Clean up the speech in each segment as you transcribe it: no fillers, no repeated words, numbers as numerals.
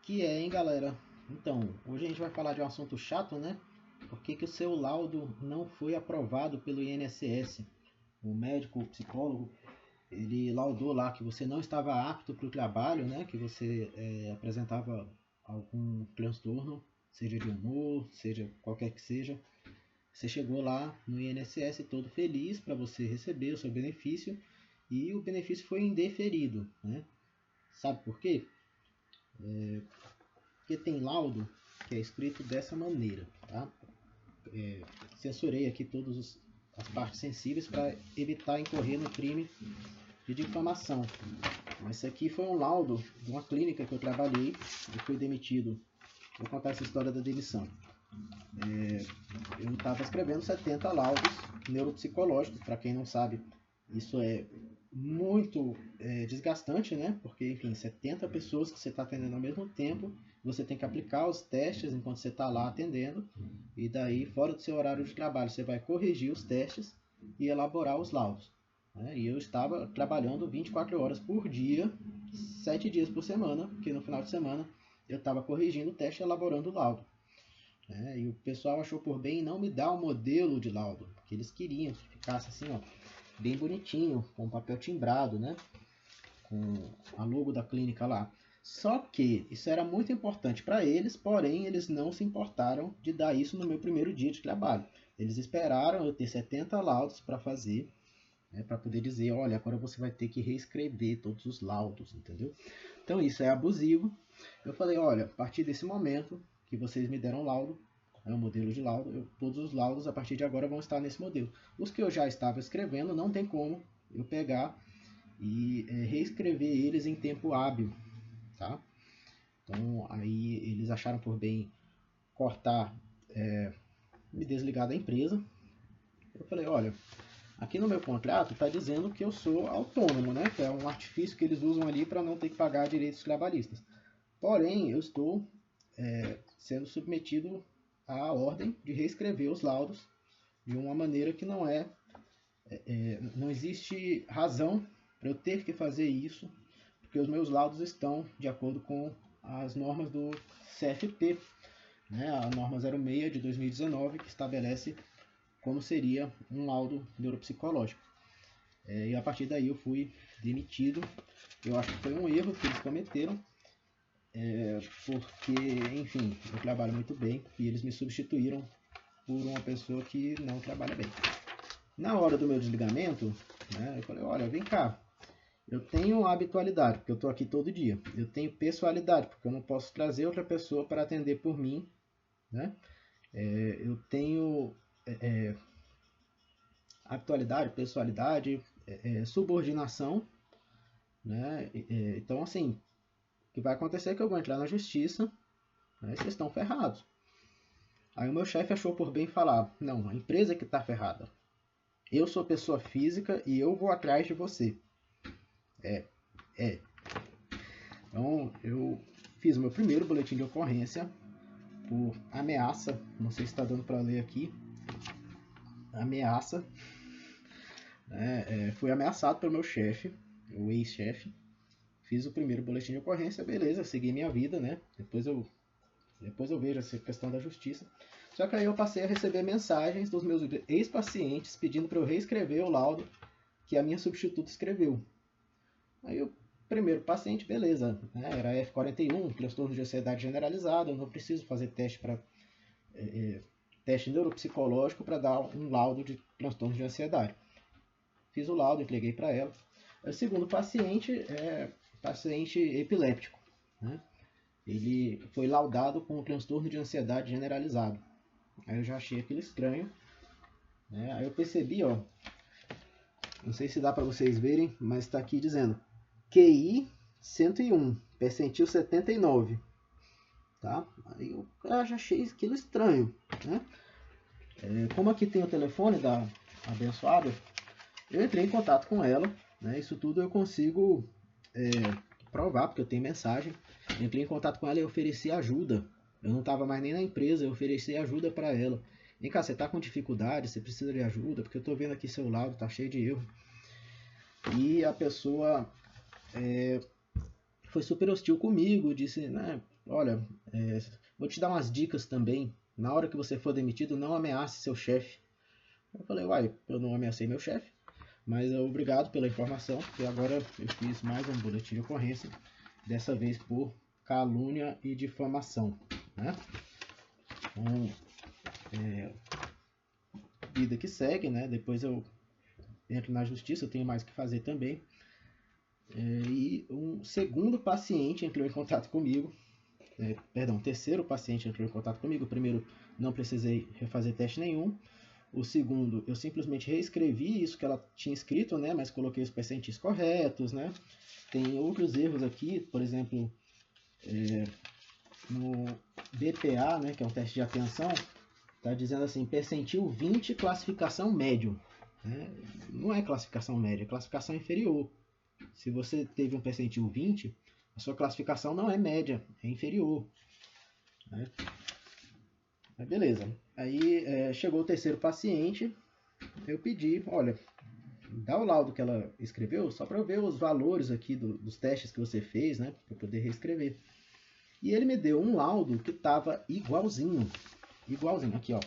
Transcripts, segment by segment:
Que é, hein, galera? Então, hoje a gente vai falar de um assunto chato, né? Por que que o seu laudo não foi aprovado pelo INSS? O médico, o psicólogo, ele laudou lá que você não estava apto para o trabalho, né? Que você apresentava algum transtorno, seja de humor, seja qualquer que seja. Você chegou lá no INSS todo feliz para você receber o seu benefício e o benefício foi indeferido, né? Sabe por quê? Porque tem laudo que é escrito dessa maneira, tá? Censurei aqui todas as partes sensíveis para evitar incorrer no crime de difamação. Mas isso aqui foi um laudo de uma clínica que eu trabalhei e fui demitido. Vou contar essa história da demissão. Eu estava escrevendo 70 laudos neuropsicológicos. Para quem não sabe, isso é muito desgastante, né? Porque, enfim, 70 pessoas que você está atendendo ao mesmo tempo, você tem que aplicar os testes enquanto você está lá atendendo, e daí, fora do seu horário de trabalho, você vai corrigir os testes e elaborar os laudos. Né? E eu estava trabalhando 24 horas por dia, 7 dias por semana, porque no final de semana eu estava corrigindo o teste e elaborando o laudo. E o pessoal achou por bem não me dar um modelo de laudo, porque eles queriam que ficasse assim, ó, bem bonitinho, com papel timbrado, né? Com a logo da clínica lá. Só que isso era muito importante para eles, porém eles não se importaram de dar isso no meu primeiro dia de trabalho. Eles esperaram eu ter 70 laudos para fazer, né, para poder dizer, olha, agora você vai ter que reescrever todos os laudos, entendeu? Então isso é abusivo. Eu falei, olha, a partir desse momento que vocês me deram laudo, é um modelo de laudo, todos os laudos a partir de agora vão estar nesse modelo. Os que eu já estava escrevendo, não tem como eu pegar e reescrever eles em tempo hábil, tá? Então aí eles acharam por bem cortar, me desligar da empresa. Eu falei, olha, aqui no meu contrato está dizendo que eu sou autônomo, né? Que é um artifício que eles usam ali para não ter que pagar direitos trabalhistas. Porém, eu estou sendo submetido à ordem de reescrever os laudos de uma maneira que não existe razão para eu ter que fazer isso, porque os meus laudos estão de acordo com as normas do CFP, né? A norma 06 de 2019, que estabelece como seria um laudo neuropsicológico. E a partir daí eu fui demitido. Eu acho que foi um erro que eles cometeram, porque, enfim, eu trabalho muito bem e eles me substituíram por uma pessoa que não trabalha bem. Na hora do meu desligamento, né, eu falei, olha, vem cá, eu tenho habitualidade, porque eu estou aqui todo dia. Eu tenho pessoalidade, porque eu não posso trazer outra pessoa para atender por mim. Né? Eu tenho habitualidade, pessoalidade, subordinação. Né? Então, assim, o que vai acontecer é que eu vou entrar na justiça, né? E vocês estão ferrados. Aí o meu chefe achou por bem falar, não, a empresa que está ferrada. Eu sou pessoa física e eu vou atrás de você. Então, eu fiz o meu primeiro boletim de ocorrência por ameaça. Não sei se está dando para ler aqui. Ameaça. Fui ameaçado pelo meu chefe, o ex-chefe. Fiz o primeiro boletim de ocorrência, beleza, segui minha vida, né? Depois eu vejo essa questão da justiça. Só que aí eu passei a receber mensagens dos meus ex-pacientes pedindo para eu reescrever o laudo que a minha substituta escreveu. Aí o primeiro paciente, beleza, né? Era F41, transtorno de ansiedade generalizada, eu não preciso fazer teste neuropsicológico para dar um laudo de transtorno de ansiedade. Fiz o laudo, entreguei para ela. O segundo paciente é paciente epiléptico, né? Ele foi laudado com um transtorno de ansiedade generalizado. Aí eu já achei aquilo estranho, né? Aí eu percebi, ó, não sei se dá para vocês verem, mas está aqui dizendo QI 101, percentil 79, tá? Aí eu já achei aquilo estranho, né? Como aqui tem o telefone da abençoada, eu entrei em contato com ela, né? Isso tudo eu consigo provar, porque eu tenho mensagem. Entrei em contato com ela e ofereci ajuda. Eu não estava mais nem na empresa, eu ofereci ajuda para ela. Vem cá, você está com dificuldade, você precisa de ajuda, porque eu estou vendo aqui seu laudo, tá cheio de erro. E a pessoa foi super hostil comigo, disse, né, olha, vou te dar umas dicas também, na hora que você for demitido, não ameace seu chefe. Eu falei, uai, eu não ameacei meu chefe, mas obrigado pela informação, porque agora eu fiz mais um boletim de ocorrência, dessa vez por calúnia e difamação, né? Então, vida que segue, né? Depois eu entro na justiça, eu tenho mais o que fazer também. E um segundo paciente entrou em contato comigo, terceiro paciente entrou em contato comigo. O primeiro não precisei refazer teste nenhum. O segundo, eu simplesmente reescrevi isso que ela tinha escrito, né? Mas coloquei os percentis corretos, né? Tem outros erros aqui, por exemplo, no BPA, né? Que é um teste de atenção, tá dizendo assim, percentil 20, classificação médio. Né? Não é classificação média, é classificação inferior. Se você teve um percentil 20, a sua classificação não é média, é inferior. Né? Mas beleza. Aí chegou o terceiro paciente, eu pedi, olha, dá o laudo que ela escreveu, só para eu ver os valores aqui dos testes que você fez, né, para poder reescrever. E ele me deu um laudo que estava igualzinho, aqui ó,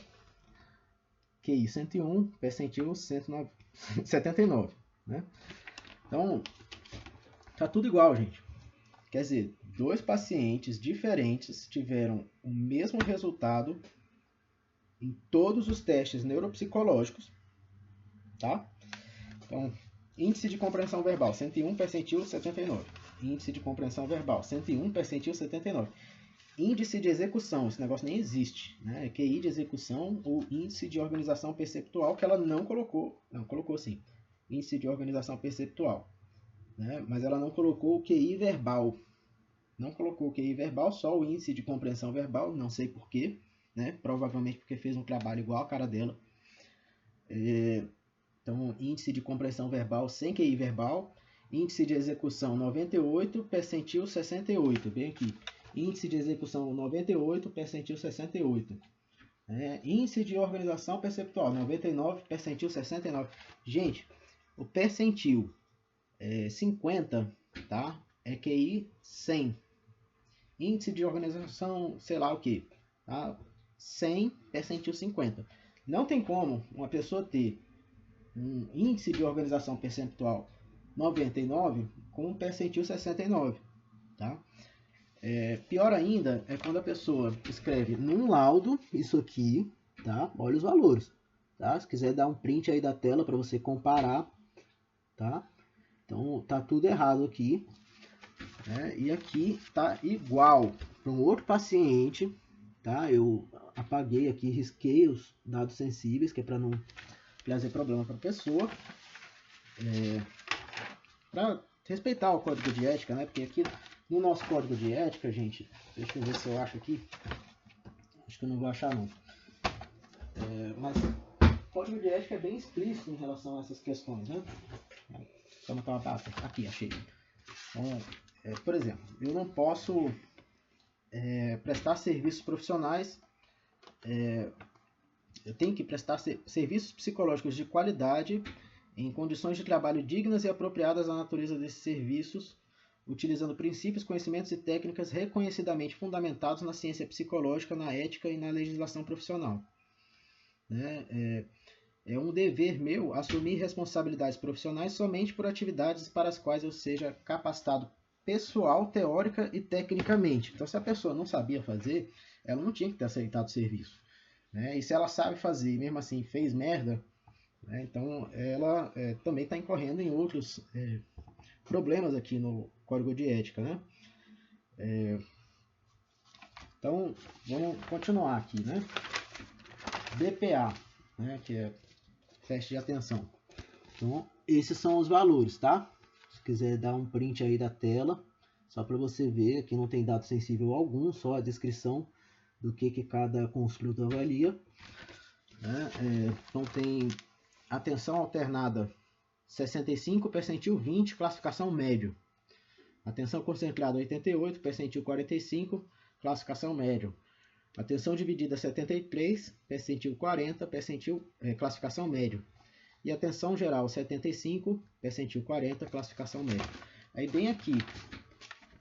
QI 101, percentil 179, né? Então, tá tudo igual, gente. Quer dizer, dois pacientes diferentes tiveram o mesmo resultado em todos os testes neuropsicológicos, tá? Então, índice de compreensão verbal, 101, percentil 79. Índice de compreensão verbal, 101, percentil 79. Índice de execução, esse negócio nem existe, né? QI de execução ou índice de organização perceptual, que ela não colocou, não, colocou sim, índice de organização perceptual, né? Mas ela não colocou o QI verbal, só o índice de compreensão verbal, não sei porquê, né? Provavelmente porque fez um trabalho igual a cara dela. Então, índice de compreensão verbal sem QI verbal, índice de execução 98, percentil 68, bem aqui. Índice de execução 98, percentil 68. Índice de organização perceptual 99, percentil 69. Gente, o percentil 50, tá? É QI 100. Índice de organização, sei lá o que, tá? 100, percentil 50. Não tem como uma pessoa ter um índice de organização percentual 99 com um percentil 69, tá? Pior ainda é quando a pessoa escreve num laudo isso aqui, tá? Olha os valores, tá? Se quiser dar um print aí da tela para você comparar, tá? Então tá tudo errado aqui, né? E aqui tá igual para um outro paciente, tá? Eu apaguei aqui, risquei os dados sensíveis, que é para não trazer problema para a pessoa, para respeitar o código de ética, né? Porque aqui no nosso código de ética, gente, deixa eu ver se eu acho aqui, acho que eu não vou achar não, mas o código de ética é bem explícito em relação a essas questões, né? Como tá uma pasta? Aqui, achei. Então, por exemplo, eu não posso prestar serviços profissionais, eu tenho que prestar serviços psicológicos de qualidade em condições de trabalho dignas e apropriadas à natureza desses serviços, utilizando princípios, conhecimentos e técnicas reconhecidamente fundamentados na ciência psicológica, na ética e na legislação profissional. É um dever meu assumir responsabilidades profissionais somente por atividades para as quais eu seja capacitado pessoal, teórica e tecnicamente. Então, se a pessoa não sabia fazer, ela não tinha que ter aceitado o serviço. E se ela sabe fazer e mesmo assim fez merda, então ela também está incorrendo em outros problemas aqui no código de ética, né? Então, vamos continuar aqui, né? BPA, né? Que é teste de atenção. Então, esses são os valores, tá? Se quiser dar um print aí da tela, só para você ver, aqui não tem dado sensível algum, só a descrição do que cada construto avalia. Então, tem atenção alternada 65, percentil 20, classificação médio. Atenção concentrada 88, percentil 45, classificação médio. Atenção dividida 73, percentil 40, classificação médio. E atenção geral 75, percentil 40, classificação média. Aí bem aqui,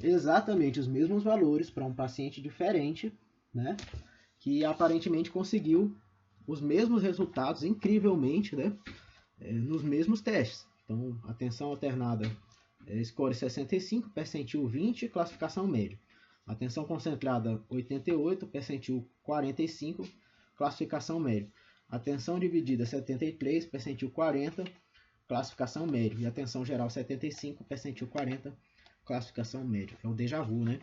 exatamente os mesmos valores para um paciente diferente, né? Que aparentemente conseguiu os mesmos resultados, incrivelmente, né? Nos mesmos testes. Então, atenção alternada, score 65, percentil 20, classificação média. Atenção concentrada 88, percentil 45, classificação média. Atenção dividida 73, percentil 40, classificação média. E atenção geral 75, percentil 40, classificação média. É o déjà vu, né?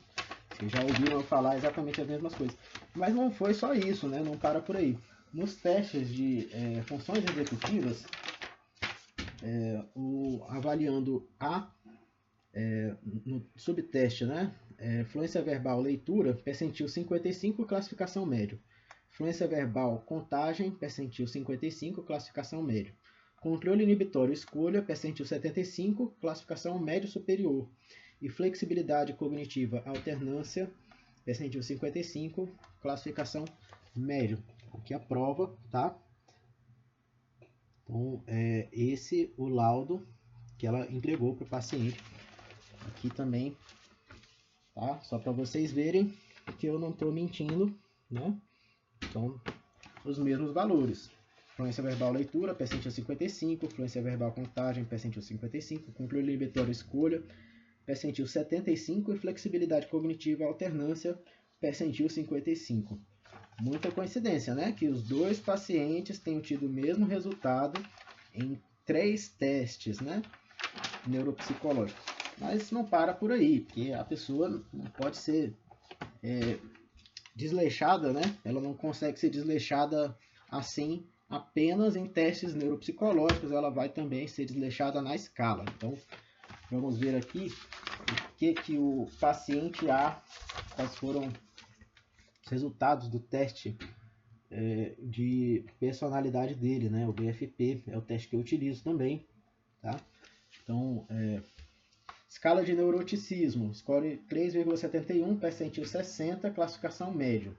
Vocês já ouviram eu falar exatamente as mesmas coisas. Mas não foi só isso, né? Não para por aí. Nos testes de funções executivas, avaliando no subteste, né? Fluência verbal, leitura, percentil 55, classificação médio. Fluência verbal, contagem, percentil 55, classificação médio. Controle inibitório, escolha, percentil 75, classificação médio superior. E flexibilidade cognitiva, alternância, percentil 55, classificação médio. Aqui a prova, tá? Então, esse o laudo que ela entregou para o paciente. Aqui também, tá? Só para vocês verem que eu não estou mentindo, né? Então, os mesmos valores. Fluência verbal leitura, percentil 55. Fluência verbal contagem, percentil 55. Controle inibitório escolha, percentil 75. E flexibilidade cognitiva alternância, percentil 55. Muita coincidência, né? Que os dois pacientes tenham tido o mesmo resultado em 3 testes, né? Neuropsicológicos. Mas não para por aí, porque a pessoa não pode ser desleixada, né? Ela não consegue ser desleixada assim apenas em testes neuropsicológicos, ela vai também ser desleixada na escala. Então, vamos ver aqui o que o paciente A, quais foram os resultados do teste de personalidade dele, né? O BFP é o teste que eu utilizo também, tá? Então, escala de neuroticismo, score 3,71, percentil 60, classificação médio.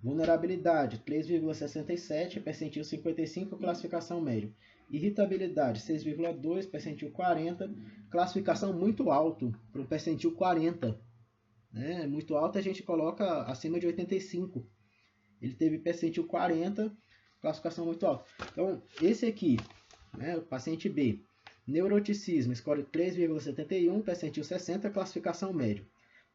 Vulnerabilidade, 3,67, percentil 55, classificação médio. Irritabilidade, 6,2, percentil 40, classificação muito alto, para um percentil 40. Né? Muito alto a gente coloca acima de 85. Ele teve percentil 40, classificação muito alta. Então, esse aqui, né, o paciente B, neuroticismo, score 3,71, percentil 60, classificação médio.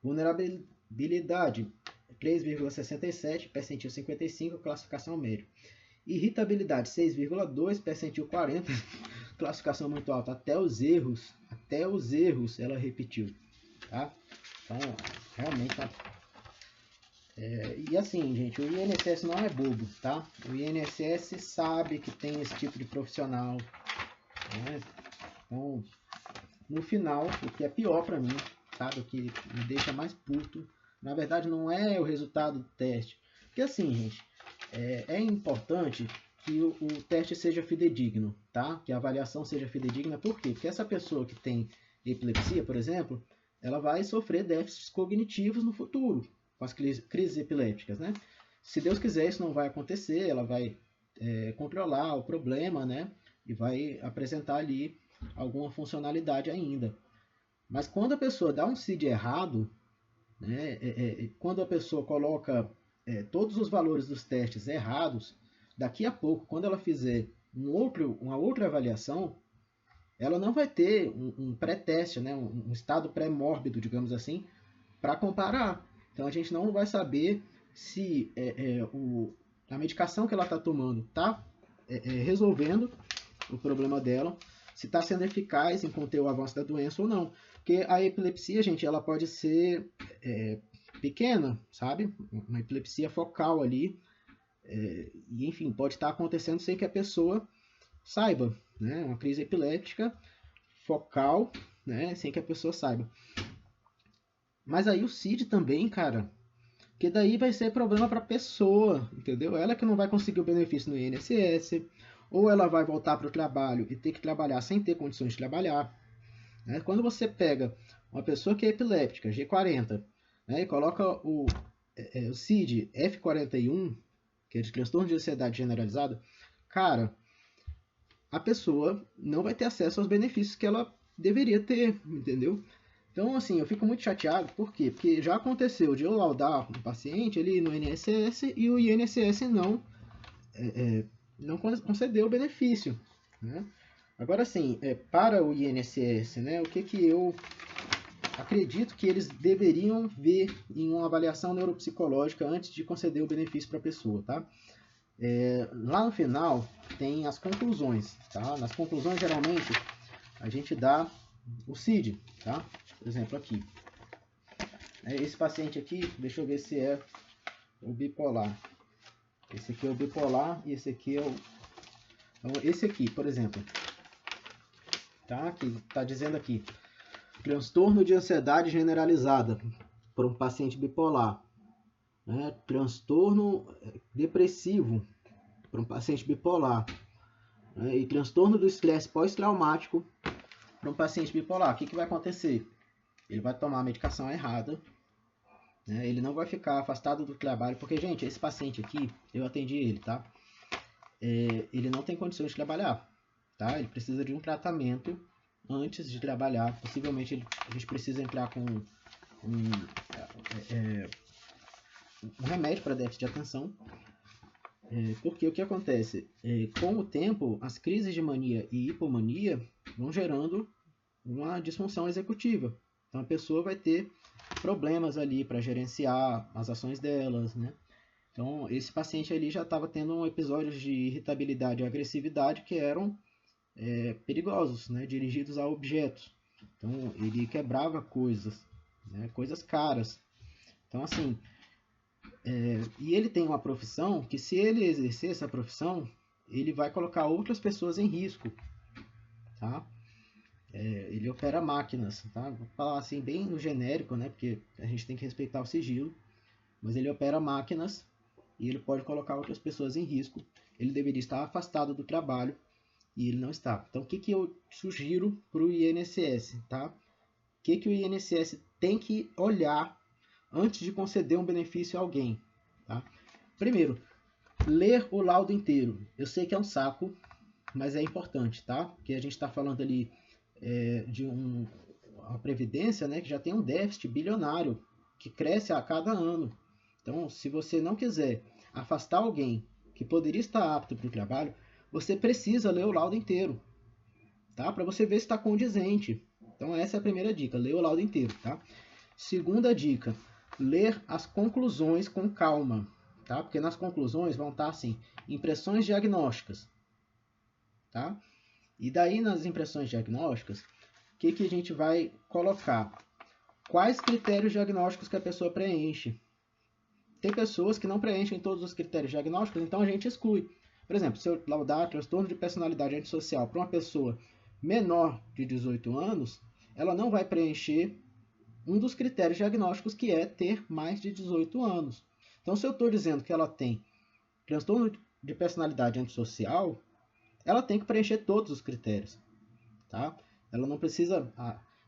Vulnerabilidade, 3,67, percentil 55, classificação médio. Irritabilidade, 6,2, percentil 40, classificação muito alta. Até os erros ela repetiu. Tá? Então, realmente... e assim, gente, o INSS não é bobo, tá? O INSS sabe que tem esse tipo de profissional, né? Então, no final, o que é pior para mim, sabe? O que me deixa mais puto, na verdade, não é o resultado do teste. Porque assim, gente, é importante que o teste seja fidedigno, tá? Que a avaliação seja fidedigna. Por quê? Porque essa pessoa que tem epilepsia, por exemplo, ela vai sofrer déficits cognitivos no futuro, com as crises epilépticas, né? Se Deus quiser, isso não vai acontecer, ela vai controlar o problema, né? E vai apresentar ali alguma funcionalidade ainda. Mas quando a pessoa dá um CID errado, né? Quando a pessoa coloca todos os valores dos testes errados, daqui a pouco, quando ela fizer uma outra avaliação, ela não vai ter um pré-teste, né? Um estado pré-mórbido, digamos assim, para comparar. Então a gente não vai saber se a medicação que ela está tomando está resolvendo o problema dela, se está sendo eficaz em conter o avanço da doença ou não. Porque a epilepsia, gente, ela pode ser pequena, sabe? Uma epilepsia focal ali, e enfim, pode estar acontecendo sem que a pessoa saiba, né? Uma crise epiléptica focal, né? Sem que a pessoa saiba. Mas aí o CID também, cara, que daí vai ser problema para a pessoa, entendeu? Ela que não vai conseguir o benefício no INSS, ou ela vai voltar para o trabalho e ter que trabalhar sem ter condições de trabalhar. Né? Quando você pega uma pessoa que é epiléptica, G40, né, e coloca o CID F41, que é de transtorno de ansiedade generalizada, cara, a pessoa não vai ter acesso aos benefícios que ela deveria ter, entendeu? Então, assim, eu fico muito chateado, por quê? Porque já aconteceu de eu laudar um paciente ali no INSS e o INSS não concedeu o benefício, né? Agora, assim, para o INSS, né, o que eu acredito que eles deveriam ver em uma avaliação neuropsicológica antes de conceder o benefício para a pessoa, tá? Lá no final tem as conclusões, tá? Nas conclusões, geralmente, a gente dá o CID, tá? Por exemplo, aqui. Esse paciente aqui, deixa eu ver se é o bipolar. Esse aqui é o bipolar e esse aqui é o... Então, esse aqui, por exemplo, tá? Que tá dizendo aqui, transtorno de ansiedade generalizada para um paciente bipolar, né? Transtorno depressivo para um paciente bipolar, né? E transtorno do estresse pós-traumático para um paciente bipolar. O que vai acontecer? Ele vai tomar a medicação errada, né? Ele não vai ficar afastado do trabalho, porque, gente, esse paciente aqui, eu atendi ele, tá? Ele não tem condições de trabalhar, tá? Ele precisa de um tratamento antes de trabalhar. Possivelmente a gente precisa entrar com um remédio para déficit de atenção, porque o que acontece? Com o tempo, as crises de mania e hipomania vão gerando uma disfunção executiva. Então a pessoa vai ter problemas ali para gerenciar as ações delas, né? Então esse paciente ali já estava tendo episódios de irritabilidade e agressividade que eram perigosos, né? Dirigidos a objetos. Então ele quebrava coisas, né? Coisas caras. Então assim, e ele tem uma profissão que, se ele exercer essa profissão, ele vai colocar outras pessoas em risco, tá? Ele opera máquinas, tá? Vou falar assim bem no genérico, né? Porque a gente tem que respeitar o sigilo, mas ele opera máquinas e ele pode colocar outras pessoas em risco. Ele deveria estar afastado do trabalho e ele não está. Então, o que eu sugiro para o INSS, tá? O que o INSS tem que olhar antes de conceder um benefício a alguém, tá? Primeiro, ler o laudo inteiro. Eu sei que é um saco, mas é importante, tá? Porque a gente está falando ali de uma previdência, né, que já tem um déficit bilionário que cresce a cada ano. Então, se você não quiser afastar alguém que poderia estar apto para o trabalho, você precisa ler o laudo inteiro, tá? Para você ver se está condizente. Então, essa é a primeira dica, ler o laudo inteiro, tá? Segunda dica, ler as conclusões com calma, tá? Porque nas conclusões vão estar assim, impressões diagnósticas, tá? E daí nas impressões diagnósticas, o que a gente vai colocar? Quais critérios diagnósticos que a pessoa preenche? Tem pessoas que não preenchem todos os critérios diagnósticos, então a gente exclui. Por exemplo, se eu laudar transtorno de personalidade antissocial para uma pessoa menor de 18 anos, ela não vai preencher um dos critérios diagnósticos, que é ter mais de 18 anos. Então, se eu estou dizendo que ela tem transtorno de personalidade antissocial, ela tem que preencher todos os critérios, tá? Ela não precisa...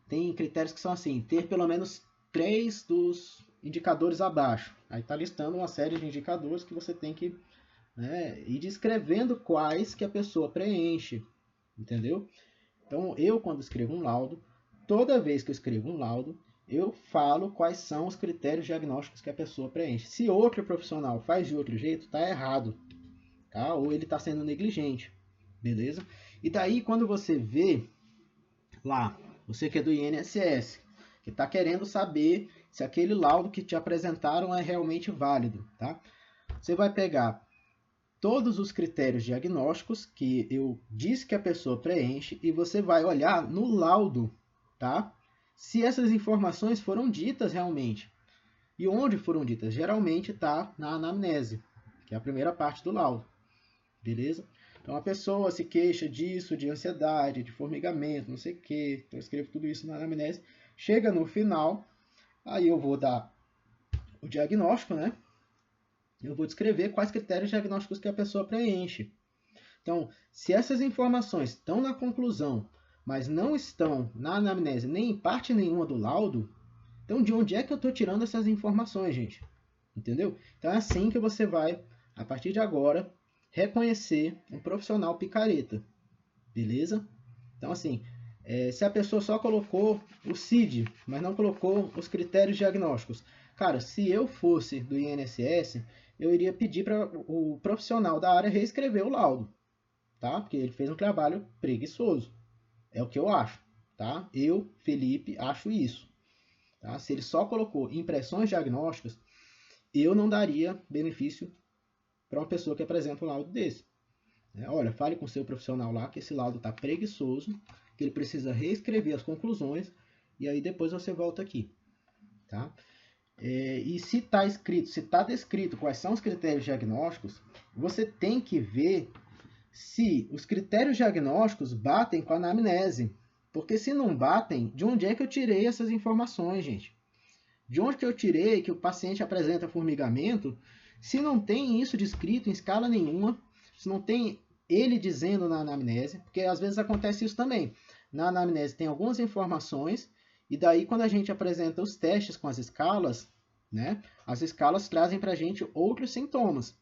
tem critérios que são assim, ter pelo menos 3 dos indicadores abaixo. Aí está listando uma série de indicadores que você tem que, né, ir descrevendo quais que a pessoa preenche, entendeu? Então, eu, quando escrevo um laudo, toda vez que eu escrevo um laudo, eu falo quais são os critérios diagnósticos que a pessoa preenche. Se outro profissional faz de outro jeito, está errado, tá? Ou ele está sendo negligente, beleza? E daí, quando você vê lá, você que é do INSS, que está querendo saber se aquele laudo que te apresentaram é realmente válido, tá? Você vai pegar todos os critérios diagnósticos que eu disse que a pessoa preenche e você vai olhar no laudo, tá? Se essas informações foram ditas realmente. E onde foram ditas? Geralmente está na anamnese, que é a primeira parte do laudo, beleza? Então a pessoa se queixa disso, de ansiedade, de formigamento, não sei o que. Então eu escrevo tudo isso na anamnese. Chega no final, aí eu vou dar o diagnóstico, né? Eu vou descrever quais critérios diagnósticos que a pessoa preenche. Então, se essas informações estão na conclusão, mas não estão na anamnese nem em parte nenhuma do laudo, então de onde é que eu estou tirando essas informações, gente? Entendeu? Então é assim que você vai, a partir de agora, reconhecer um profissional picareta. Beleza? Então, assim, Se a pessoa só colocou o CID, mas não colocou os critérios diagnósticos, cara, se eu fosse do INSS, eu iria pedir para o profissional da área reescrever o laudo, tá? Porque ele fez um trabalho preguiçoso. É o que eu acho, tá? Eu, Felipe, acho isso. Tá? Se ele só colocou impressões diagnósticas, eu não daria benefício para uma pessoa que apresenta um laudo desse. Olha, fale com o seu profissional lá que esse laudo está preguiçoso, que ele precisa reescrever as conclusões e aí depois você volta aqui. Tá? E se está escrito, se está descrito quais são os critérios diagnósticos, você tem que ver se os critérios diagnósticos batem com a anamnese. Porque se não batem, de onde é que eu tirei essas informações, gente? De onde que eu tirei que o paciente apresenta formigamento, se não tem isso descrito em escala nenhuma, se não tem ele dizendo na anamnese, porque às vezes acontece isso também. Na anamnese tem algumas informações, e daí quando a gente apresenta os testes com as escalas, né, as escalas trazem para a gente outros sintomas.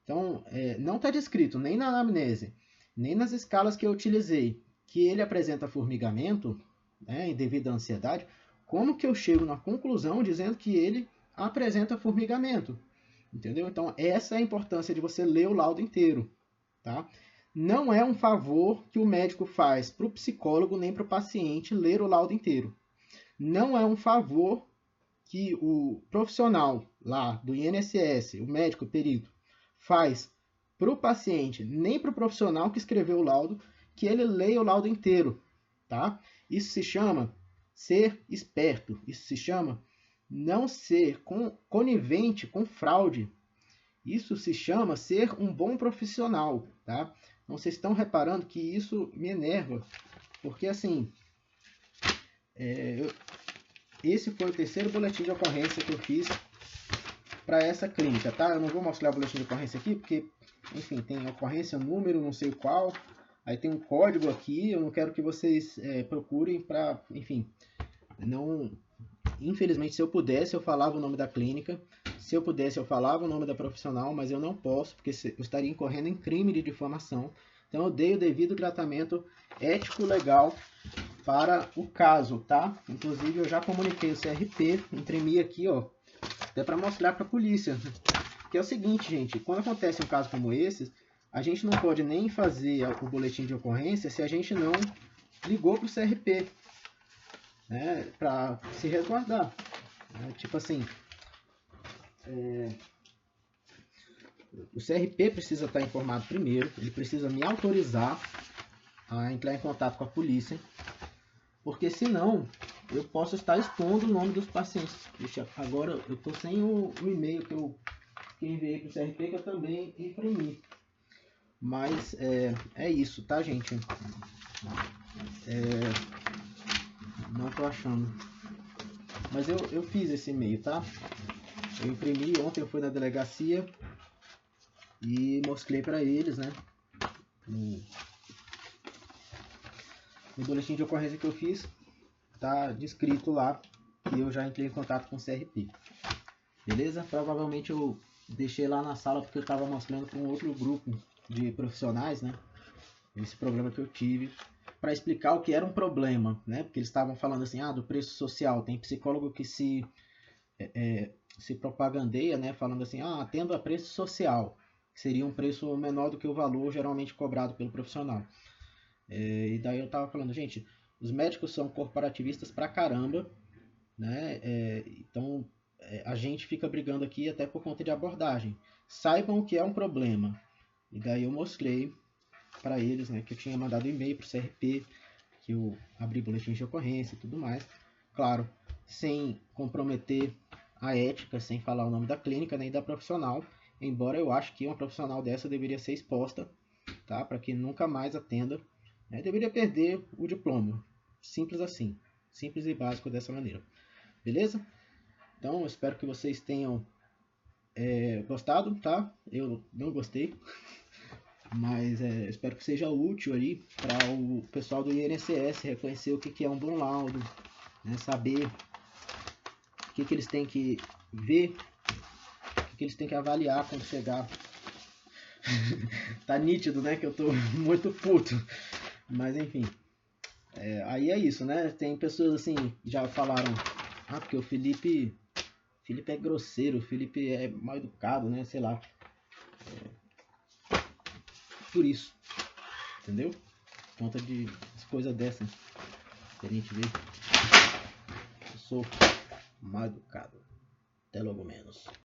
Então, não está descrito nem na anamnese, nem nas escalas que eu utilizei, que ele apresenta formigamento, né, devido à ansiedade. Como que eu chego na conclusão dizendo que ele apresenta formigamento? Entendeu? Então, essa é a importância de você ler o laudo inteiro. Tá? Não é um favor que o médico faz para o psicólogo nem para o paciente ler o laudo inteiro. Não é um favor que o profissional lá do INSS, o médico, o perito, faz para o paciente, nem para o profissional que escreveu o laudo, que ele leia o laudo inteiro. Tá? Isso se chama ser esperto. Isso se chama não ser conivente com fraude. Isso se chama ser um bom profissional, tá? Então, vocês estão reparando que isso me enerva, porque assim, esse foi o terceiro boletim de ocorrência que eu fiz para essa clínica, tá? Eu não vou mostrar o boletim de ocorrência aqui, porque, enfim, tem ocorrência, número, não sei qual, aí tem um código aqui, eu não quero que vocês procurem para, enfim, não... Infelizmente, se eu pudesse, eu falava o nome da clínica. Se eu pudesse, eu falava o nome da profissional, mas eu não posso, porque eu estaria incorrendo em crime de difamação. Então, eu dei o devido tratamento ético-legal para o caso, tá? Inclusive, eu já comuniquei o CRP, imprimi aqui, ó, até para mostrar para a polícia. Que é o seguinte, gente, quando acontece um caso como esse, a gente não pode nem fazer o boletim de ocorrência se a gente não ligou para o CRP. Para se resguardar. Tipo assim, o CRP precisa estar informado primeiro, ele precisa me autorizar a entrar em contato com a polícia, porque senão eu posso estar expondo o nome dos pacientes. Deixa, agora eu estou sem o e-mail que eu enviei para o CRP, que eu também imprimi. Mas é isso, tá, gente? Não tô achando. Mas eu fiz esse e-mail, tá? Eu imprimi, ontem eu fui na delegacia e mostrei para eles, né? No boletim de ocorrência que eu fiz, tá descrito lá que eu já entrei em contato com o CRP. Beleza? Provavelmente eu deixei lá na sala porque eu estava mostrando para um outro grupo de profissionais, né? Esse problema que eu tive, para explicar o que era um problema, né? Porque eles estavam falando assim, do preço social. Tem psicólogo que se propagandeia, né? Falando assim, atendo a preço social, que seria um preço menor do que o valor geralmente cobrado pelo profissional. E daí eu tava falando, gente, os médicos são corporativistas pra caramba, né? Então a gente fica brigando aqui até por conta de abordagem. Saibam o que é um problema. E daí eu mostrei para eles, né, que eu tinha mandado e-mail para o CRP, que eu abri boletins de ocorrência e tudo mais. Claro, sem comprometer a ética, sem falar o nome da clínica nem da profissional, embora eu acho que uma profissional dessa deveria ser exposta, tá, para que nunca mais atenda. Deveria perder o diploma. Simples assim. Simples e básico dessa maneira. Beleza? Então, eu espero que vocês tenham gostado, tá? Eu não gostei. Mas espero que seja útil aí para o pessoal do INSS reconhecer o que é um bom laudo, né? Saber o que eles têm que ver, o que eles têm que avaliar quando chegar. Tá nítido, né? Que eu tô muito puto. Mas enfim. Aí é isso, né? Tem pessoas assim que já falaram, porque o Felipe é grosseiro, o Felipe é mal educado, né? Sei lá. Por isso, entendeu? Por conta de coisas dessas que a gente vê. Eu sou mal educado. Até logo menos.